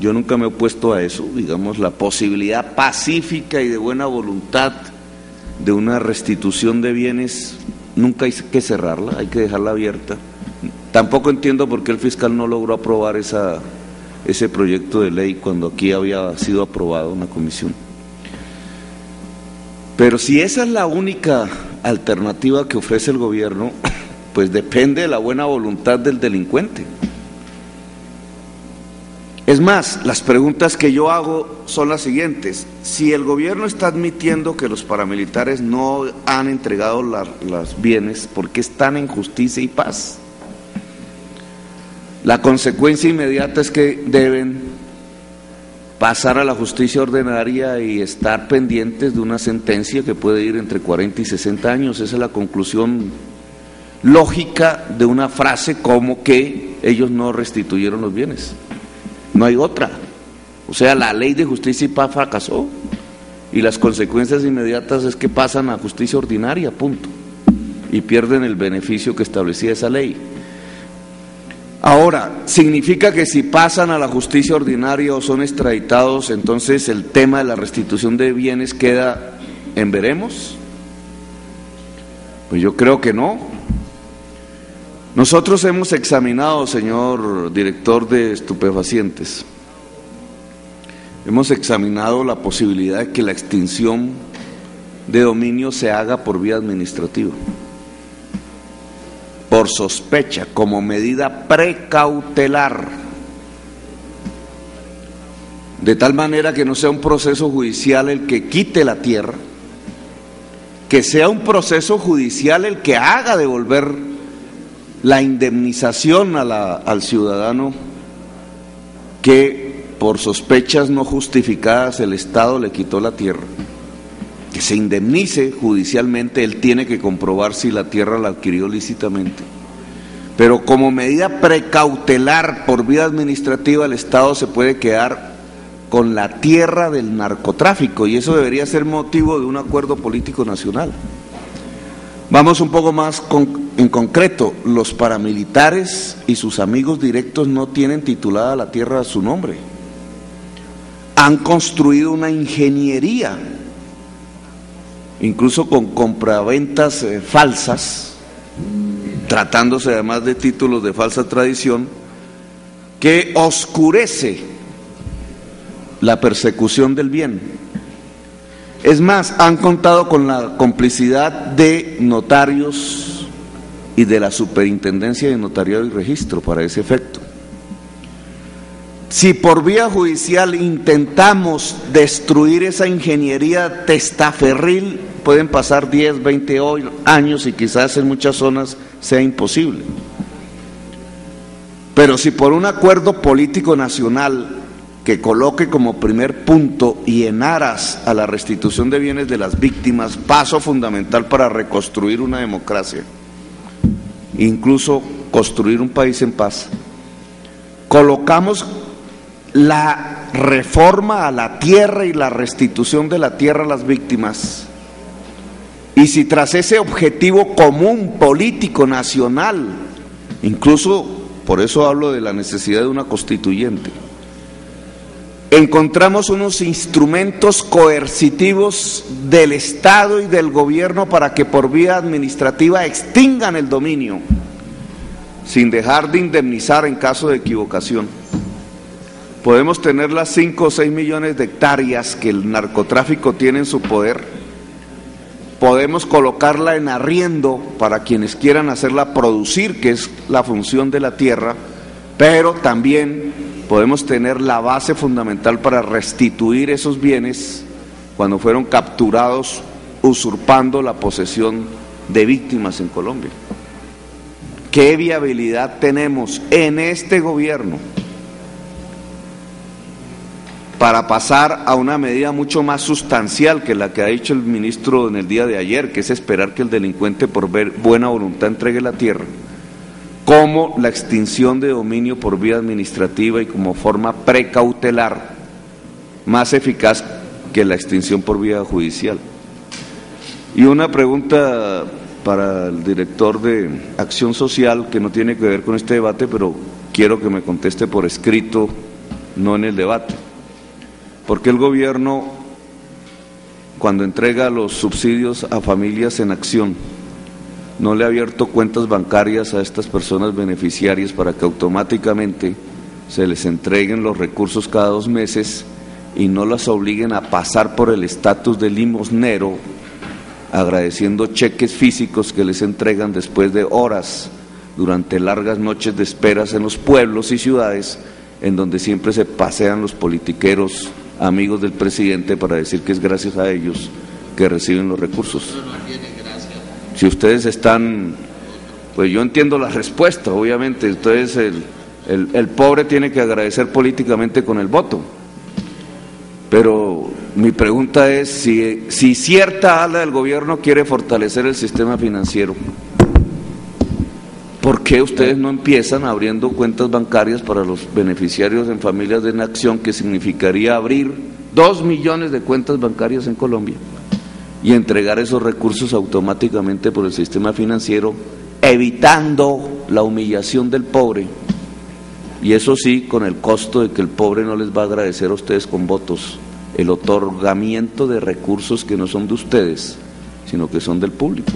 yo nunca me he opuesto a eso, digamos, la posibilidad pacífica y de buena voluntad de una restitución de bienes, nunca hay que cerrarla, hay que dejarla abierta. Tampoco entiendo por qué el fiscal no logró aprobar ese proyecto de ley cuando aquí había sido aprobado en la comisión. Pero si esa es la única alternativa que ofrece el gobierno, pues depende de la buena voluntad del delincuente. Es más, las preguntas que yo hago son las siguientes: si el gobierno está admitiendo que los paramilitares no han entregado los bienes, ¿por qué están en justicia y paz? La consecuencia inmediata es que deben pasar a la justicia ordinaria y estar pendientes de una sentencia que puede ir entre 40 y 60 años. Esa es la conclusión lógica de una frase como que ellos no restituyeron los bienes. No hay otra. O sea, la ley de justicia y paz fracasó y las consecuencias inmediatas es que pasan a justicia ordinaria, punto, y pierden el beneficio que establecía esa ley. Ahora, ¿significa que si pasan a la justicia ordinaria o son extraditados, entonces el tema de la restitución de bienes queda en veremos? Pues yo creo que no. Nosotros hemos examinado, señor director de estupefacientes, hemos examinado la posibilidad de que la extinción de dominio se haga por vía administrativa, por sospecha, como medida precautelar, de tal manera que no sea un proceso judicial el que quite la tierra, que sea un proceso judicial el que haga devolver la indemnización al ciudadano que por sospechas no justificadas el Estado le quitó la tierra, que se indemnice judicialmente. Él tiene que comprobar si la tierra la adquirió lícitamente, pero como medida precautelar por vía administrativa el Estado se puede quedar con la tierra del narcotráfico, y eso debería ser motivo de un acuerdo político nacional. Vamos un poco más en concreto: los paramilitares y sus amigos directos no tienen titulada la tierra a su nombre, han construido una ingeniería, incluso con compraventas falsas, tratándose además de títulos de falsa tradición, que oscurece la persecución del bien. Es más, han contado con la complicidad de notarios y de la Superintendencia de Notariado y Registro para ese efecto. Si por vía judicial intentamos destruir esa ingeniería testaferril, pueden pasar 10, 20 años y quizás en muchas zonas sea imposible. Pero si por un acuerdo político nacional que coloque como primer punto y en aras a la restitución de bienes de las víctimas, paso fundamental para reconstruir una democracia, incluso construir un país en paz, colocamos la reforma a la tierra y la restitución de la tierra a las víctimas, y si tras ese objetivo común político nacional, incluso por eso hablo de la necesidad de una constituyente, encontramos unos instrumentos coercitivos del Estado y del gobierno para que por vía administrativa extingan el dominio, sin dejar de indemnizar en caso de equivocación, podemos tener las 5 o 6 millones de hectáreas que el narcotráfico tiene en su poder, podemos colocarla en arriendo para quienes quieran hacerla producir, que es la función de la tierra, pero también podemos tener la base fundamental para restituir esos bienes cuando fueron capturados usurpando la posesión de víctimas en Colombia. ¿Qué viabilidad tenemos en este gobierno para pasar a una medida mucho más sustancial que la que ha dicho el ministro en el día de ayer, que es esperar que el delincuente por buena voluntad entregue la tierra, como la extinción de dominio por vía administrativa y como forma precautelar más eficaz que la extinción por vía judicial? Y una pregunta para el director de Acción Social, que no tiene que ver con este debate, pero quiero que me conteste por escrito no en el debate. Porque el gobierno, cuando entrega los subsidios a familias en acción, no le ha abierto cuentas bancarias a estas personas beneficiarias para que automáticamente se les entreguen los recursos cada 2 meses y no las obliguen a pasar por el estatus de limosnero, agradeciendo cheques físicos que les entregan después de horas durante largas noches de esperas en los pueblos y ciudades, en donde siempre se pasean los politiqueros amigos del presidente para decir que es gracias a ellos que reciben los recursos. Si ustedes están, pues yo entiendo la respuesta, obviamente, entonces el pobre tiene que agradecer políticamente con el voto, pero mi pregunta es si cierta ala del gobierno quiere fortalecer el sistema financiero, ¿por qué ustedes no empiezan abriendo cuentas bancarias para los beneficiarios en familias de acción, que significaría abrir 2 millones de cuentas bancarias en Colombia y entregar esos recursos automáticamente por el sistema financiero, evitando la humillación del pobre? Y eso sí, con el costo de que el pobre no les va a agradecer a ustedes con votos el otorgamiento de recursos que no son de ustedes, sino que son del público.